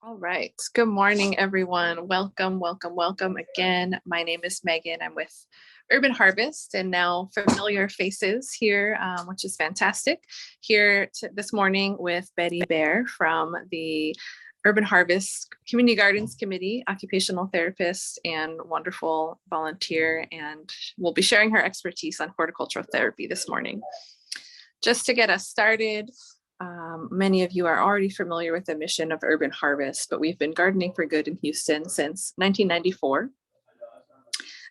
All right. Good morning, everyone. Welcome, welcome, welcome again. My name is Megan. I'm with Urban Harvest and now familiar faces here, which is fantastic. Here this morning with Baer from the Urban Harvest Community Gardens Committee, occupational therapist and wonderful volunteer. And we'll be sharing her expertise on horticultural therapy this morning. Just to get us started, many of you are already familiar with the mission of Urban Harvest, but we've been gardening for good in Houston since 1994.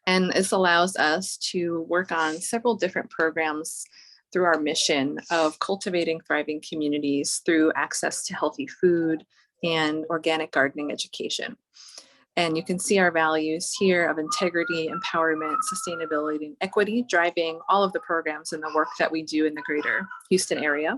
And this allows us to work on several different programs through our mission of cultivating thriving communities through access to healthy food and organic gardening education. And you can see our values here of integrity, empowerment, sustainability, and equity driving all of the programs and the work that we do in the greater Houston area.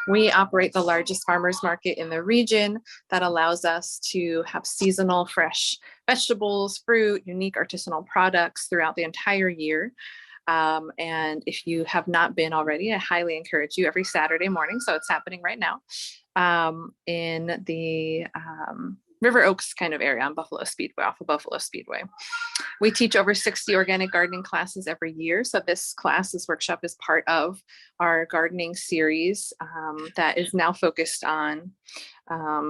We operate the largest farmers market in the region that allows us to have seasonal fresh vegetables, fruit, unique artisanal products throughout the entire year. And if you have not been already, I highly encourage you every Saturday morning. So it's happening right now in the River Oaks kind of area on Buffalo Speedway, off of Buffalo Speedway. We teach over 60 organic gardening classes every year. So this workshop is part of our gardening series that is now focused on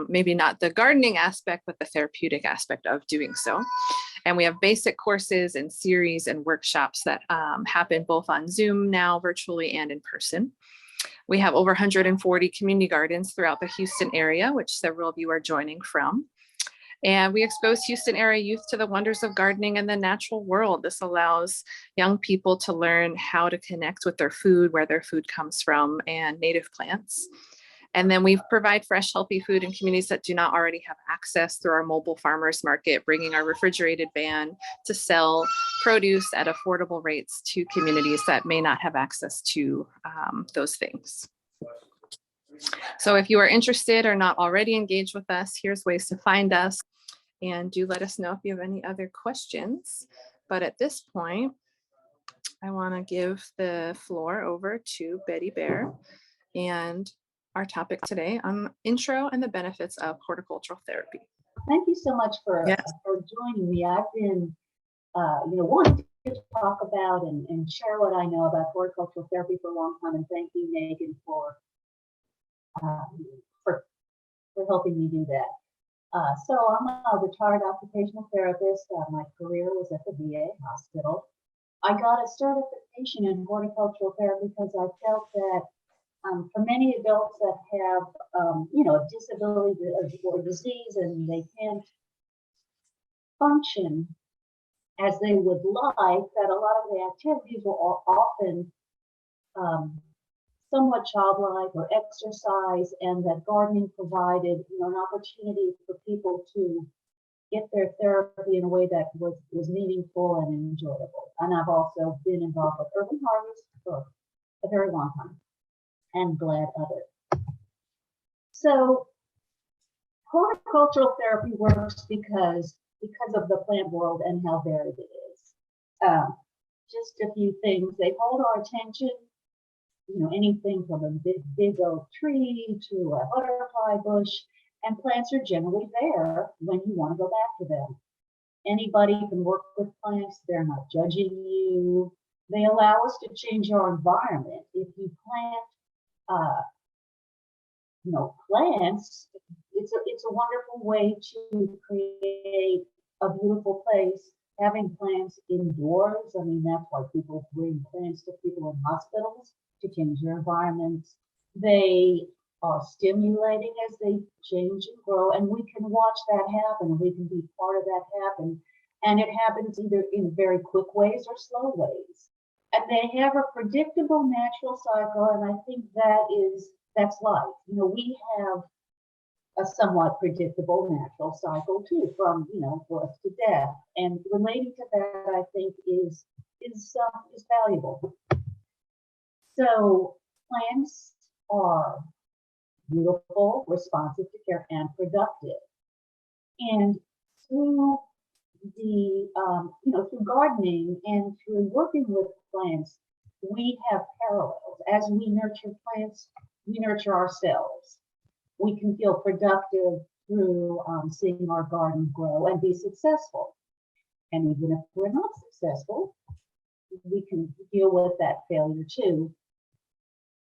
maybe not the gardening aspect, but the therapeutic aspect of doing so. And we have basic courses and series and workshops that happen both on Zoom now, virtually and in person. We have over 140 community gardens throughout the Houston area, which several of you are joining from. And we expose Houston area youth to the wonders of gardening and the natural world. This allows young people to learn how to connect with their food, where their food comes from, and native plants. And then we provide fresh, healthy food in communities that do not already have access through our mobile farmers market, bringing our refrigerated van to sell produce at affordable rates to communities that may not have access to those things. So if you are interested or not already engaged with us, here's ways to find us. And do let us know if you have any other questions. But at this point, I want to give the floor over to Baer and our topic today on intro and the benefits of horticultural therapy. Thank you so much for joining me. I've been, wanting to talk about and share what I know about horticultural therapy for a long time. And thank you, Megan, for helping me do that. So I'm a retired occupational therapist. My career was at the VA hospital. I got a certification in horticultural therapy because I felt that for many adults that have, a disability or disease and they can't function as they would like, that a lot of the activities were often somewhat childlike or exercise, and that gardening provided an opportunity for people to get their therapy in a way that was meaningful and enjoyable. And I've also been involved with Urban Harvest for a very long time and glad of it. So horticultural therapy works because of the plant world and how varied it is. Just a few things. They hold our attention. Anything from a big oak tree to a butterfly bush, and plants are generally there when you want to go back to them. Anybody can work with plants. They're not judging you. They allow us to change our environment. If you plant, plants, it's a wonderful way to create a beautiful place. Having plants indoors, that's why people bring plants to people in hospitals, to change their environments. They are stimulating as they change and grow, and we can watch that happen, and we can be part of that happen. And it happens either in very quick ways or slow ways. And they have a predictable natural cycle, and I think that's life. We have a somewhat predictable natural cycle too, from birth to death. And relating to that, I think is valuable. So plants are beautiful, responsive to care, and productive. And through the through gardening and through working with plants, we have parallels. As we nurture plants, we nurture ourselves. we can feel productive through seeing our garden grow and be successful. And even if we're not successful, we can deal with that failure too.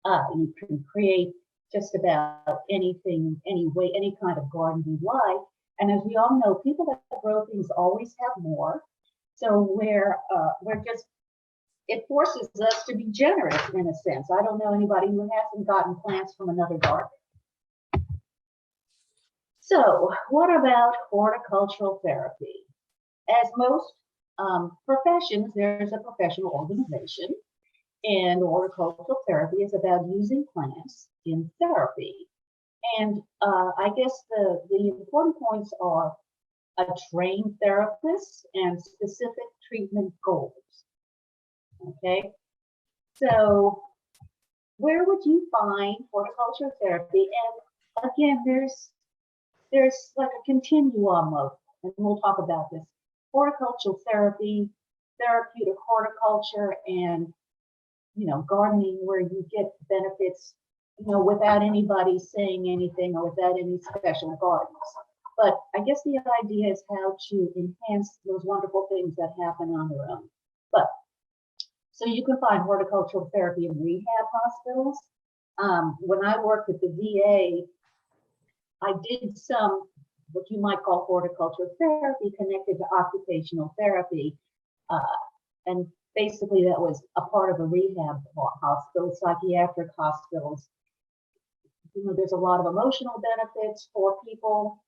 You can create just about anything, any way, any kind of garden you like. And as we all know, people that grow things always have more. So we're just, it forces us to be generous in a sense. I don't know anybody who hasn't gotten plants from another garden. So what about horticultural therapy? As most professions, there's a professional organization, and horticultural therapy is about using plants in therapy. And I guess the important points are a trained therapist and specific treatment goals. Okay, so where would you find horticultural therapy? And again, there's like a continuum of, and we'll talk about this, horticultural therapy, therapeutic horticulture, and gardening where you get benefits, without anybody saying anything or without any special gardens. But I guess the idea is how to enhance those wonderful things that happen on their own. But so you can find horticultural therapy in rehab hospitals. When I worked at the VA, I did some, what you might call horticultural therapy connected to occupational therapy. And basically that was a part of a rehab hospital, psychiatric hospitals. There's a lot of emotional benefits for people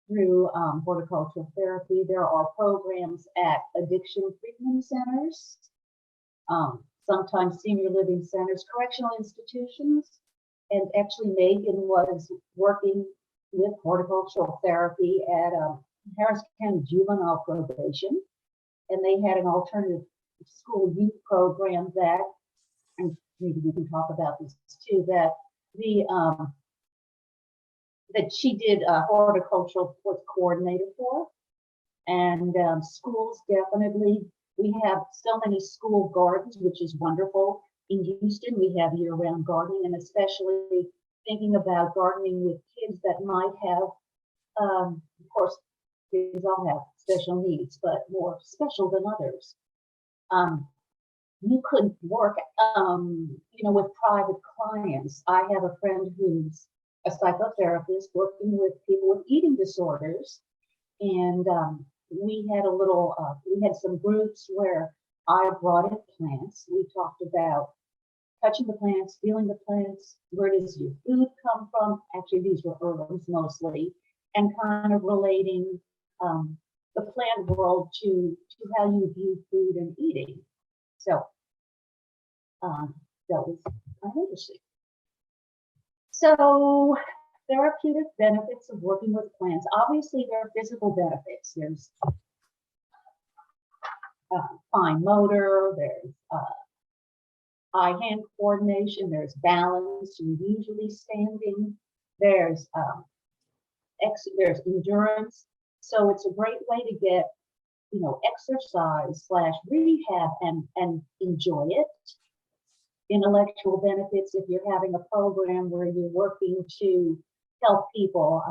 through horticultural therapy. There are programs at addiction treatment centers, sometimes senior living centers, correctional institutions. And actually Megan was working with horticultural therapy at Harris County Juvenile Probation. And they had an alternative school youth program that, and maybe we can talk about this too, that that she did horticultural was coordinator for. And schools definitely, we have so many school gardens, which is wonderful. In Houston, we have year-round gardening, and especially thinking about gardening with kids that might have, of course, kids all have special needs, but more special than others. You could work, with private clients. I have a friend who's a psychotherapist working with people with eating disorders, and we had some groups where I brought in plants. We talked about touching the plants, feeling the plants, where does your food come from? Actually, these were herbs mostly, and kind of relating the plant world to how you view food and eating. So that was kind of interesting. So therapeutic benefits of working with plants. Obviously, there are physical benefits. There's fine motor, there's eye-hand coordination, there's balance, you're usually standing, there's endurance. So it's a great way to get, exercise / rehab and enjoy it. Intellectual benefits, if you're having a program where you're working to help people,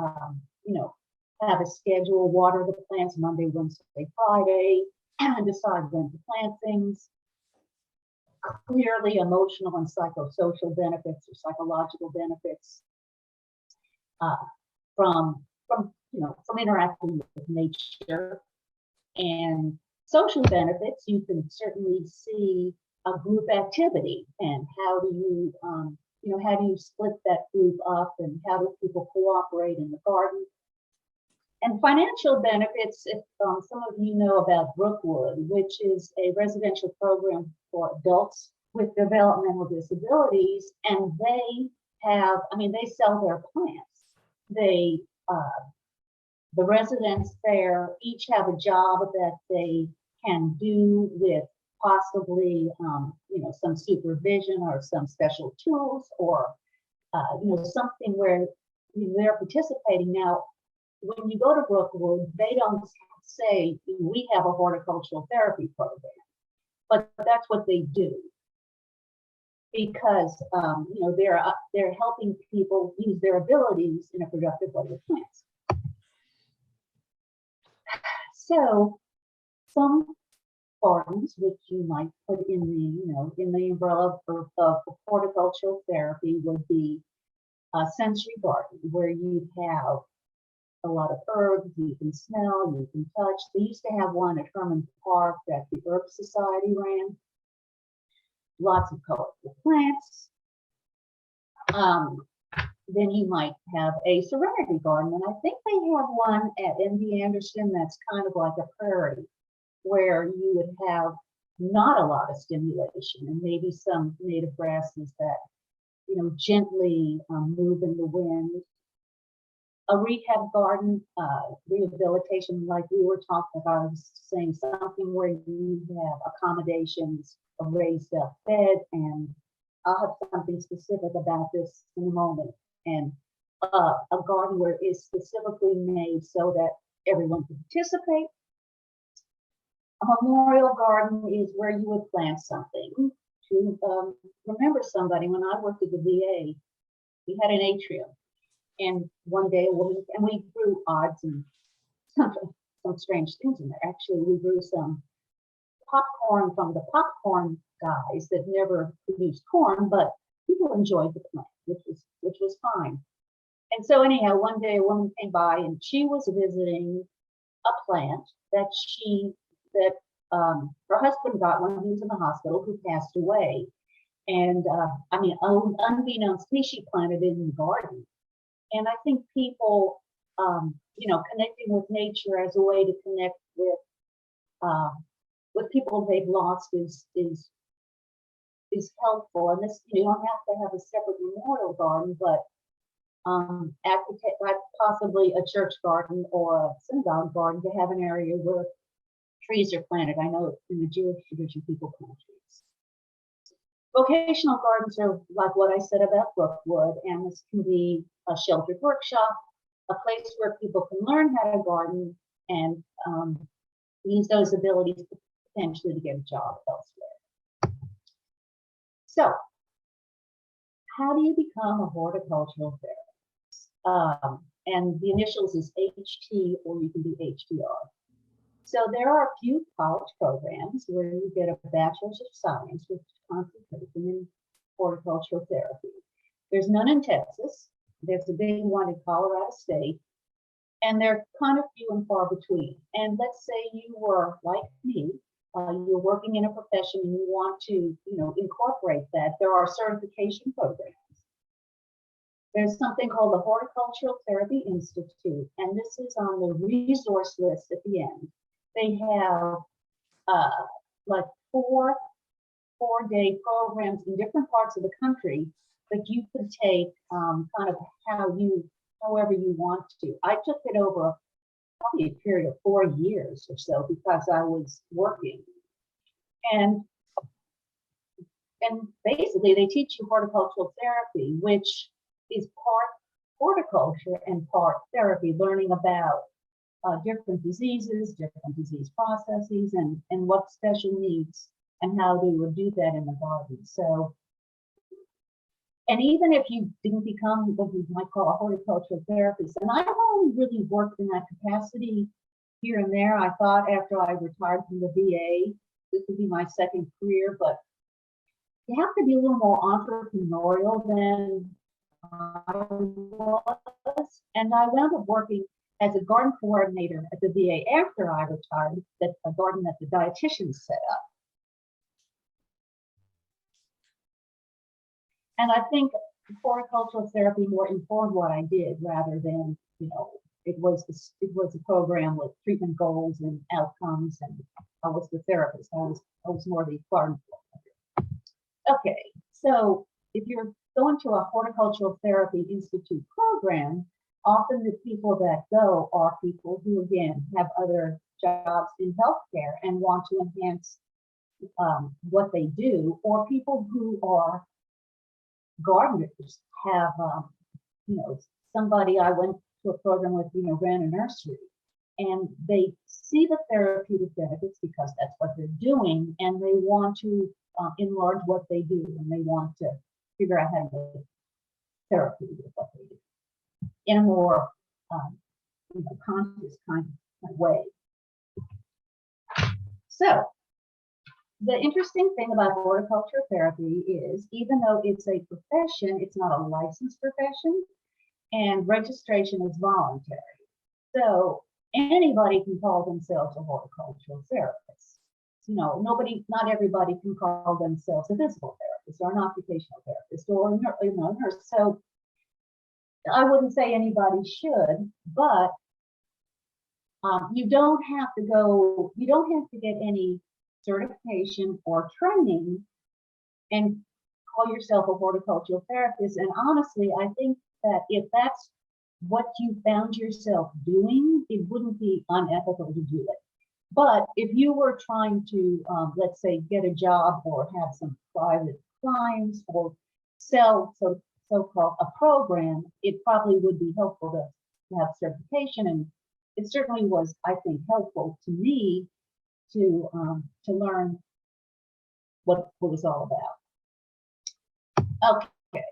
have a schedule, water the plants Monday, Wednesday, Friday, and decide when to plant things. Clearly emotional and psychosocial benefits or psychological benefits from interacting with nature. And social benefits, you can certainly see a group activity and how do you split that group up and how do people cooperate in the garden. And financial benefits, if some of you know about Brookwood, which is a residential program for adults with developmental disabilities, and they sell their plants. The residents there each have a job that they can do with possibly, some supervision or some special tools or, something where they're participating. Now, when you go to Brookwood, they don't say, we have a horticultural therapy program, but that's what they do. because they're helping people use their abilities in a productive way with plants. So some gardens, which you might put in the umbrella of horticultural therapy, would be a sensory garden where you have a lot of herbs you can smell, you can touch. They used to have one at Herman Park that the Herb Society ran. Lots of colorful plants. Then you might have a serenity garden, and I think they have one at MD Anderson that's kind of like a prairie, where you would have not a lot of stimulation and maybe some native grasses that gently move in the wind. A rehab garden, rehabilitation, like we were talking about, I was saying something where you have accommodations, a raised up bed, and I'll have something specific about this in a moment. And a garden where it's specifically made so that everyone can participate. A memorial garden is where you would plant something to remember somebody. When I worked at the VA, we had an atrium. And one day, we grew odds and some strange things in there. Actually, we grew some popcorn from the popcorn guys that never produced corn, but people enjoyed the plant, which was fine. And so anyhow, one day a woman came by and she was visiting a plant that her husband got when he was in the hospital, who passed away. And unbeknownst to me, she planted it in the garden. And I think people, connecting with nature as a way to connect with people they've lost is helpful. And this, you don't have to have a separate memorial garden, but possibly a church garden or a synagogue garden to have an area where trees are planted. I know in the Jewish tradition, people plant trees. Vocational gardens are like what I said about Brookwood, and this can be a sheltered workshop, a place where people can learn how to garden and use those abilities potentially to get a job elsewhere. So, how do you become a horticultural therapist? And the initials is HT, or you can do HDR. So there are a few college programs where you get a Bachelor's of Science with concentration in horticultural therapy. There's none in Texas. There's a big one in Colorado State, and they're kind of few and far between. And let's say you were like me, you're working in a profession and you want to, incorporate that. There are certification programs. There's something called the Horticultural Therapy Institute, and this is on the resource list at the end. They have like four-day programs in different parts of the country that you could take kind of however you want to. I took it over probably a period of 4 years or so because I was working. And basically they teach you horticultural therapy, which is part horticulture and part therapy, learning about different diseases, different disease processes, and what special needs and how they would do that in the garden. So, and even if you didn't become what you might call a horticultural therapist, and I've only really worked in that capacity here and there. I thought after I retired from the VA, this would be my second career, but you have to be a little more entrepreneurial than I was. And I wound up working as a garden coordinator at the VA after I retired, that's a garden that the dietitians set up. And I think horticultural therapy more informed what I did rather than, it was a program with treatment goals and outcomes, and I was the therapist. I was more the garden coordinator. Okay, so if you're going to a Horticultural Therapy Institute program, often the people that go are people who, again, have other jobs in healthcare and want to enhance what they do, or people who are gardeners, have, somebody I went to a program with, ran a nursery, and they see the therapeutic benefits because that's what they're doing, and they want to enlarge what they do, and they want to figure out how to make therapy with what they do in a more conscious kind of way. So the interesting thing about horticultural therapy is, even though it's a profession, it's not a licensed profession, and registration is voluntary. So anybody can call themselves a horticultural therapist. Not everybody can call themselves a physical therapist or an occupational therapist or a nurse. So I wouldn't say anybody should, but you don't have to get any certification or training and call yourself a horticultural therapist. And honestly, I think that if that's what you found yourself doing, it wouldn't be unethical to do it. But if you were trying to, let's say, get a job or have some private clients or sell so-called a program, it probably would be helpful to have certification. And it certainly was, I think, helpful to me to learn what it was all about. Okay,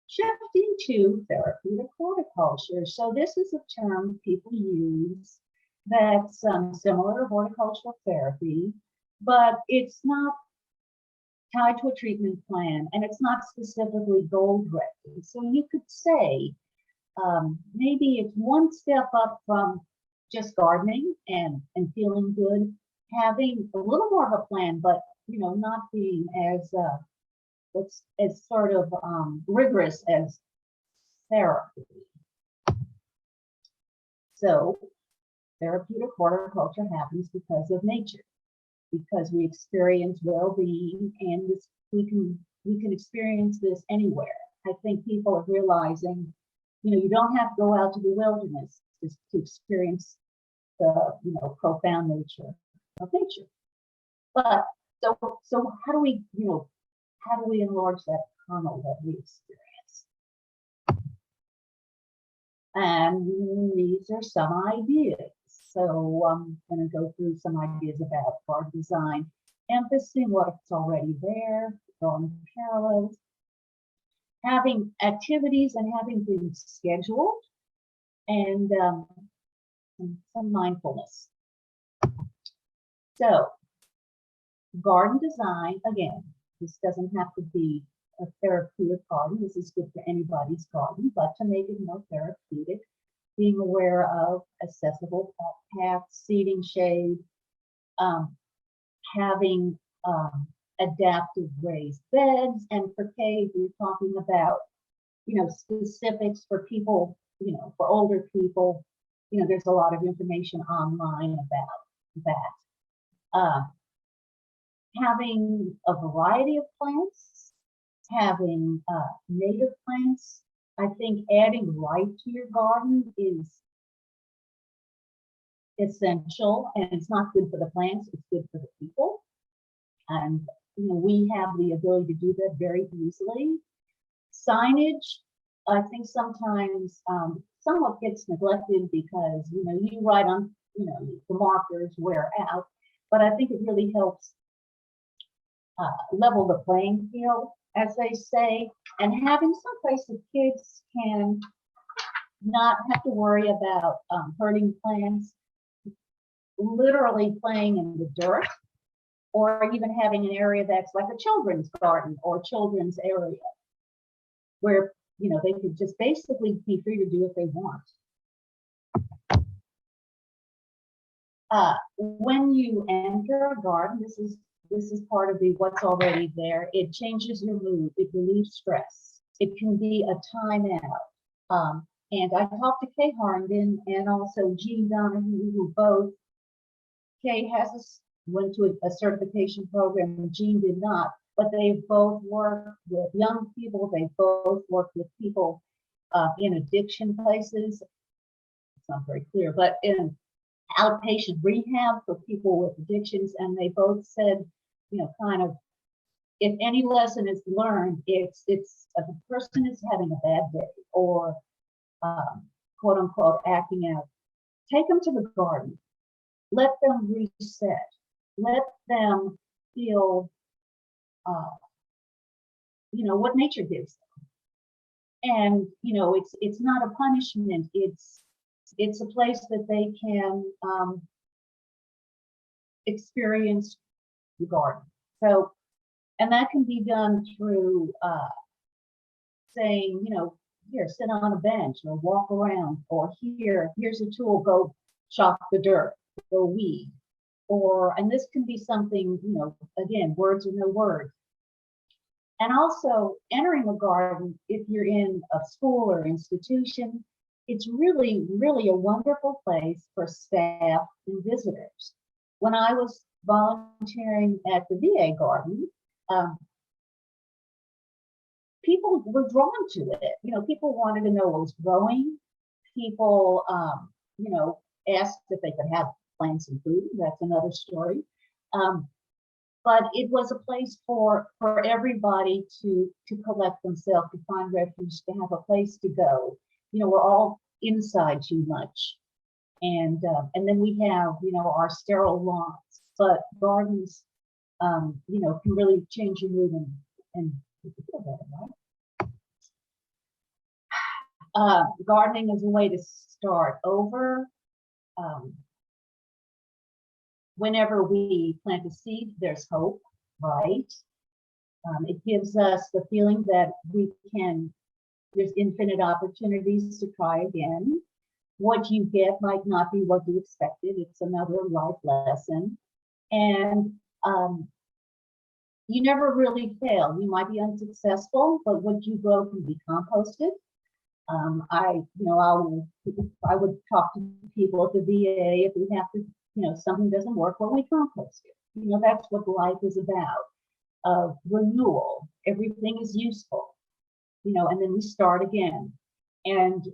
shifting to therapeutic horticulture. So this is a term people use that's similar to horticultural therapy, but it's not tied to a treatment plan, and it's not specifically goal-directed. So you could say maybe it's one step up from just gardening and feeling good, having a little more of a plan, but not being as sort of rigorous as therapy. So therapeutic horticulture happens because of nature, because we experience well-being, and we can experience this anywhere. I think people are realizing, you don't have to go out to the wilderness to experience the profound nature of nature. But so how do we enlarge that kernel that we experience? And these are some ideas. So I'm going to go through some ideas about garden design, emphasizing what's already there, drawing parallels, having activities and having things scheduled, and some mindfulness. So garden design, again, this doesn't have to be a therapeutic garden. This is good for anybody's garden, but to make it more therapeutic, being aware of accessible paths, seating shade, having adaptive raised beds, and for caves, we're talking about, specifics for people, for older people. There's a lot of information online about that. Having a variety of plants, having native plants. I think adding light to your garden is essential, and it's not good for the plants, it's good for the people. And we have the ability to do that very easily. Signage, I think sometimes somewhat gets neglected because you write on, the markers wear out, but I think it really helps level the playing field, as they say, and having some place that kids can not have to worry about hurting plants, literally playing in the dirt, or even having an area that's like a children's garden or children's area where they could just basically be free to do what they want. When you enter a garden, this is part of the what's already there. It changes your mood. It relieves stress. It can be a time out. And I talked to Kay Harnden and also Jean Donahue, who both, Kay went to a certification program and Jean did not, but they both work with young people. They both work with people in addiction places. It's not very clear, but in outpatient rehab for people with addictions. And they both said, kind of, if any lesson is learned, it's if a person is having a bad day or quote unquote acting out, take them to the garden, let them reset, let them feel uh, what nature gives them. And, it's not a punishment. It's a place that they can experience the garden. So, and that can be done through saying, here, sit on a bench or walk around, or here's a tool, go chop the dirt, go weed. And this can be something, again, words or no words. And also entering a garden, if you're in a school or institution, it's really, really a wonderful place for staff and visitors. When I was volunteering at the VA garden, people were drawn to it. People wanted to know what was growing. People, asked if they could have plants and food. That's another story. But it was a place for everybody to collect themselves, to find refuge, to have a place to go. We're all inside too much. And then we have, our sterile lawns, but gardens, can really change your mood and feel better, right? Gardening is a way to start over. Whenever we plant a seed, there's hope, right? It gives us the feeling that there's infinite opportunities to try again. What you get might not be what you expected. It's another life lesson. And you never really fail. You might be unsuccessful, but what you grow can be composted. I would talk to people at the VA if we have to, something doesn't work, well, we compost it. That's what life is about. Renewal. Everything is useful, and then we start again. And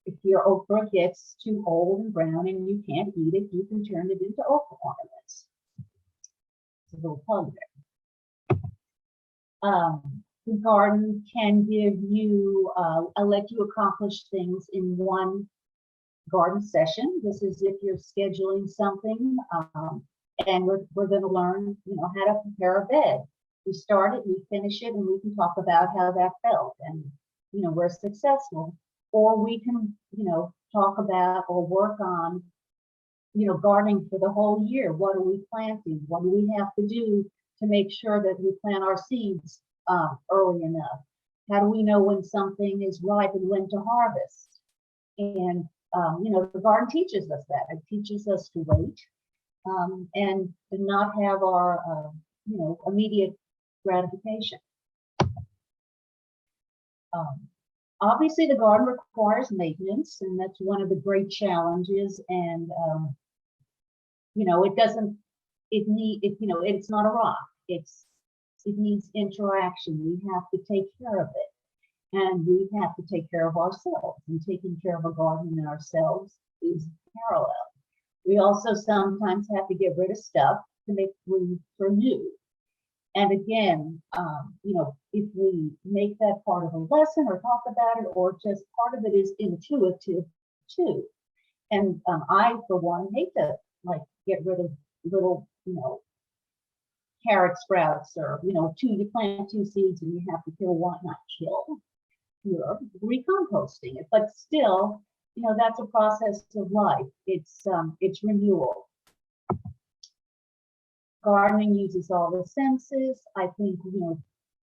if your okra gets too old and brown and you can't eat it, you can turn it into okra ornaments. It's a little pun there. The garden can give you, let you accomplish things in one garden session. This is if you're scheduling something, and we're going to learn, how to prepare a bed. We start it, we finish it, and we can talk about how that felt, and we're successful. Or we can, talk about or work on, gardening for the whole year. What are we planting? What do we have to do to make sure that we plant our seeds early enough? How do we know when something is ripe and when to harvest? And the garden teaches us that. It teaches us to wait and to not have our, immediate gratification. Obviously, the garden requires maintenance, and that's one of the great challenges. And it's not a rock. It needs interaction. We have to take care of it, and we have to take care of ourselves. And taking care of a garden and ourselves is parallel. We also sometimes have to get rid of stuff to make room for new. And again, if we make that part of a lesson or talk about it, or just part of it is intuitive too. And I, for one, hate to get rid of little, carrot sprouts, or, you plant 2 seeds and you have to kill one, not kill, you're recomposting it. But still, that's a process of life. It's renewal. Gardening uses all the senses. I think,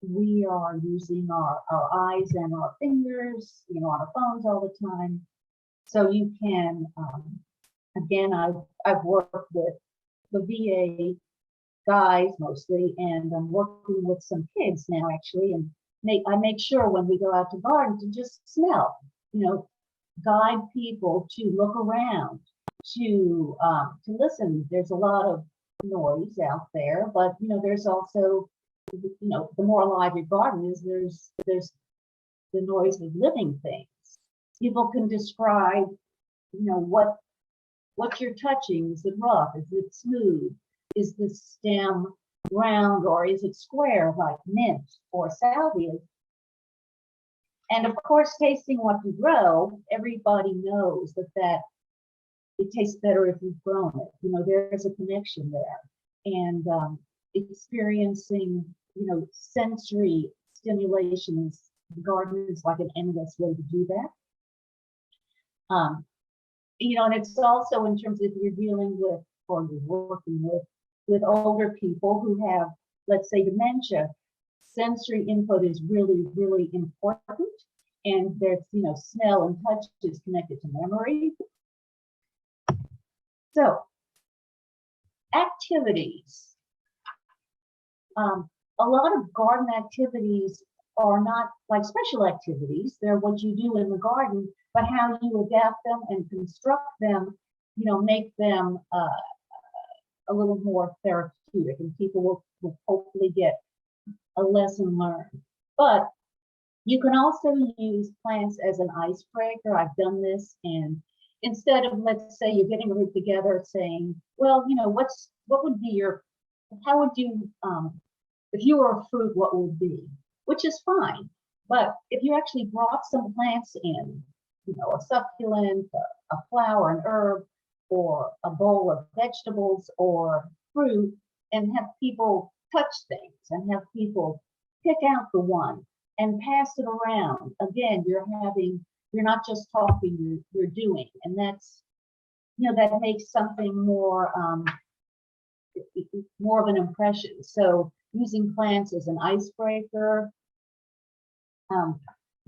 we are using our eyes and our fingers, on our phones all the time. So you can, again, I've worked with the VA guys mostly, and I'm working with some kids now actually, and I make sure when we go out to garden to just smell, guide people to look around, to listen. There's a lot of noise out there, but there's also, the more alive your garden is, there's the noise of living things. People can describe, what you're touching. Is it rough? Is it smooth? Is the stem round, or is it square like mint or salvia? And of course, tasting what you grow, everybody knows that it tastes better if you've grown it. There's a connection there. And experiencing sensory stimulation is, the garden is like an endless way to do that. And it's also in terms of if you're dealing with or you're working with older people who have, let's say, dementia, sensory input is really, really important. And there's, smell and touch is connected to memory. So, activities. A lot of garden activities are not like special activities. They're what you do in the garden, but how you adapt them and construct them, make them a little more therapeutic, and people will hopefully get a lesson learned. But you can also use plants as an icebreaker. I've done this, and instead of, let's say, you're getting a group together saying, well, what would be your, how would you, if you were a fruit, what would be? Which is fine. But if you actually brought some plants in, a succulent, a flower, an herb, or a bowl of vegetables or fruit, and have people touch things and have people pick out the one and pass it around. Again, you're not just talking, you're doing. And that's, that makes something more of an impression. So using plants as an icebreaker,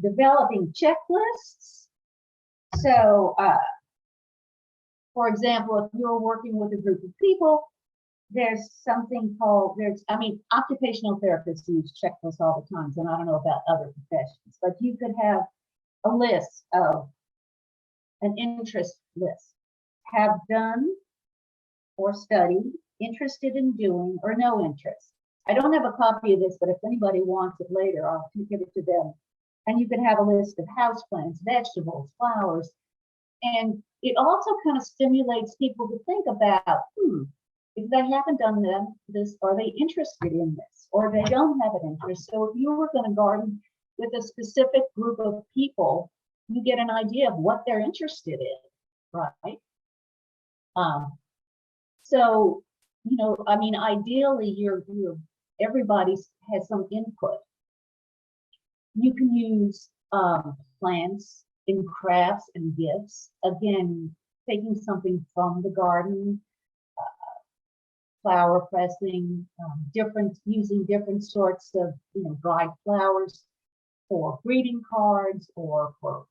developing checklists. So, for example, if you're working with a group of people, there's something called, occupational therapists use checklists all the time, and I don't know about other professions, but you could have a list of an interest list, have done or studied, interested in doing, or no interest. I don't have a copy of this, but if anybody wants it later, I'll give it to them. And you can have a list of houseplants, vegetables, flowers. And it also kind of stimulates people to think about, if they haven't done this, are they interested in this? Or they don't have an interest. So if you were going to garden with a specific group of people, you get an idea of what they're interested in, right? So, ideally, everybody has some input. You can use plants in crafts and gifts. Again, taking something from the garden, flower pressing, using different sorts of dried flowers for greeting cards or for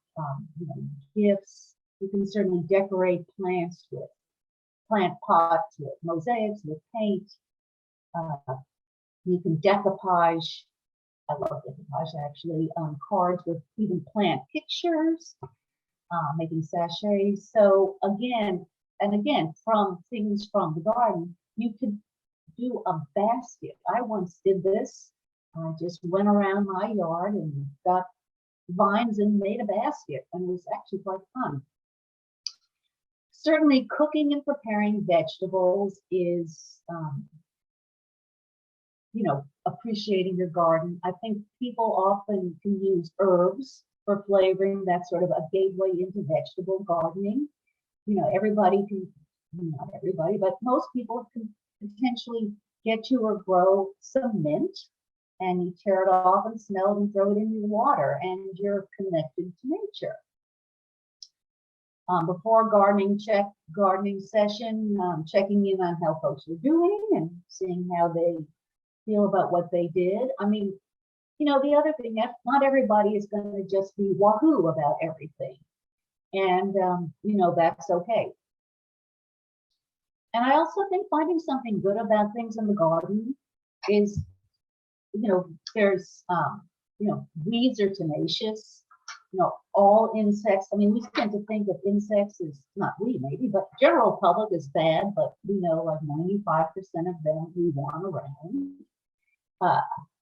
gifts. You can certainly decorate plants with plant pots, with mosaics, with paint. You can decoupage. I love decoupage actually. Cards with even plant pictures, making sachets. So again, from things from the garden, you could do a basket. I once did this. I just went around my yard and got vines and made a basket, and it was actually quite fun. Certainly, cooking and preparing vegetables is, appreciating your garden. I think people often can use herbs for flavoring. That's sort of a gateway into vegetable gardening. Everybody can, not everybody, but most people can potentially get to or grow some mint, and you tear it off and smell it and throw it in your water, and you're connected to nature. Before gardening session, checking in on how folks are doing and seeing how they feel about what they did. The other thing, not everybody is going to just be wahoo about everything. And, that's okay. And I also think finding something good about things in the garden is, there's, weeds are tenacious. All insects, we tend to think of insects as, not we maybe, but general public is bad, but we know like 95% of them we want around.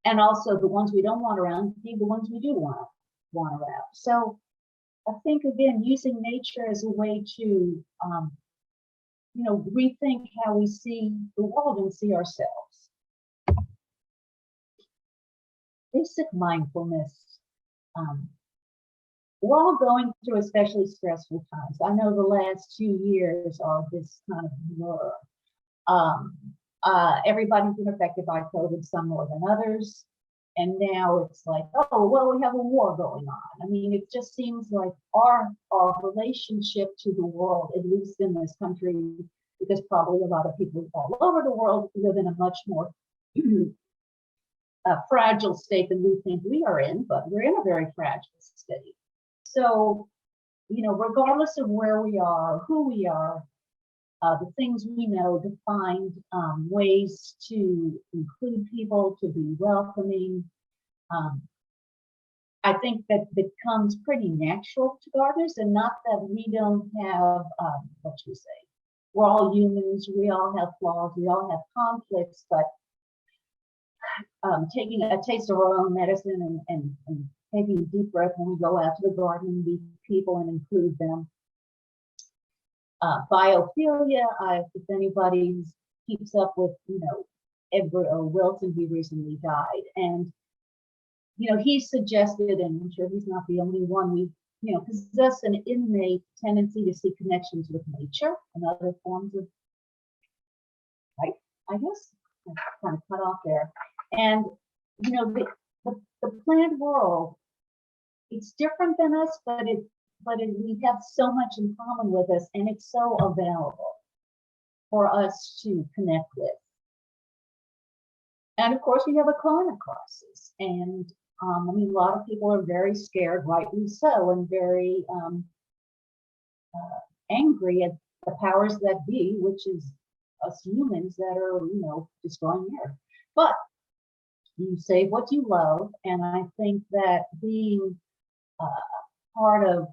And also the ones we don't want around, the ones we do want around. So I think, again, using nature as a way to, rethink how we see the world and see ourselves. Basic mindfulness. We're all going through especially stressful times. I know the last 2 years are this kind of blur. Everybody's been affected by COVID, some more than others. And now it's like, oh, well, we have a war going on. I mean, it just seems like our relationship to the world, at least in this country, because probably a lot of people all over the world live in a much more fragile state than we think we are in, but we're in a very fragile state. So, you know, regardless of where we are, who we are, the things we know, to find ways to include people, to be welcoming. I think that becomes pretty natural to gardeners, and not that we don't have, what should we say, we're all humans, we all have flaws, we all have conflicts, but taking a taste of our own medicine and taking a deep breath when we go out to the garden and meet people and include them. Biophilia, if anybody keeps up with, you know, Edward O. Wilson, he recently died. And, you know, he suggested, and I'm sure he's not the only one, we, you know, possess an innate tendency to see connections with nature and other forms of life, I guess. I'm kind of cut off there. And, you know, the plant world, it's different than us, but we have so much in common with us, and it's so available for us to connect with. And of course, we have a climate crisis, and I mean, a lot of people are very scared, rightly so, and very angry at the powers that be, which is us humans that are, you know, destroying the earth. But you save what you love, and I think that being part of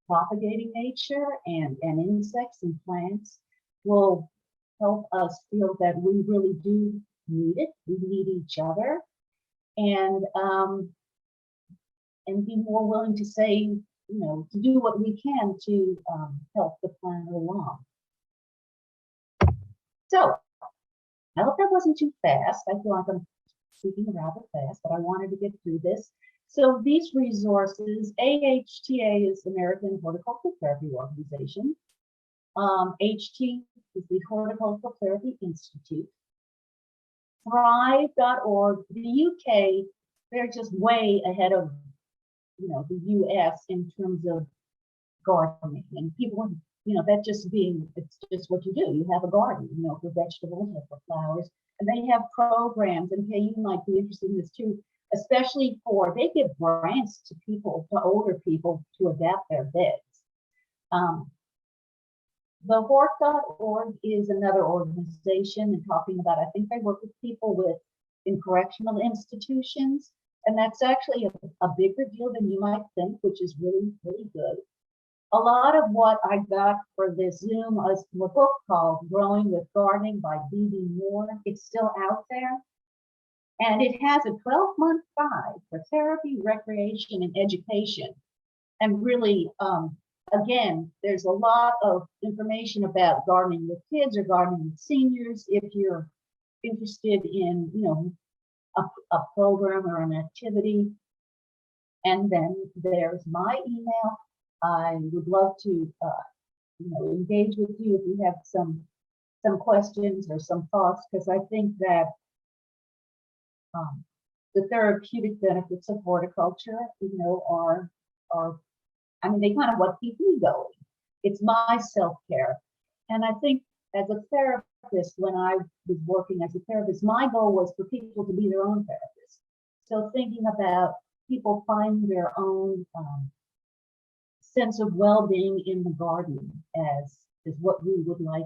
propagating nature and insects and plants will help us feel that we really do need it. We need each other, and be more willing to say, you know, to do what we can to help the planet along. So I hope that wasn't too fast. I feel like I'm speaking rather fast, but I wanted to get through this. So these resources, AHTA is American Horticultural Therapy Organization. HT is the Horticultural Therapy Institute. Thrive.org, the UK, they're just way ahead of, you know, the US in terms of gardening. And people, you know, that just being, it's just what you do. You have a garden, you know, for vegetables or for flowers. And they have programs, and hey, you might be interested in this too, especially for, they give grants to people, to older people, to adapt their beds. The Hort.org is another organization, and talking about, I think they work with people in correctional institutions, and that's actually a bigger deal than you might think, which is really, really good. A lot of what I got for this Zoom is a book called Growing with Gardening by Bibby. It's still out there. And it has a 12-month guide for therapy, recreation, and education. And really, again, there's a lot of information about gardening with kids or gardening with seniors. If you're interested in, you know, a program or an activity. And then there's my email. I would love to, you know, engage with you if you have some questions or some thoughts, because I think that the therapeutic benefits of horticulture, you know, are, I mean, they kind of what keep me going. It's my self-care. And I think as a therapist, when I was working as a therapist, my goal was for people to be their own therapists. So thinking about people finding their own sense of well-being in the garden as what we would like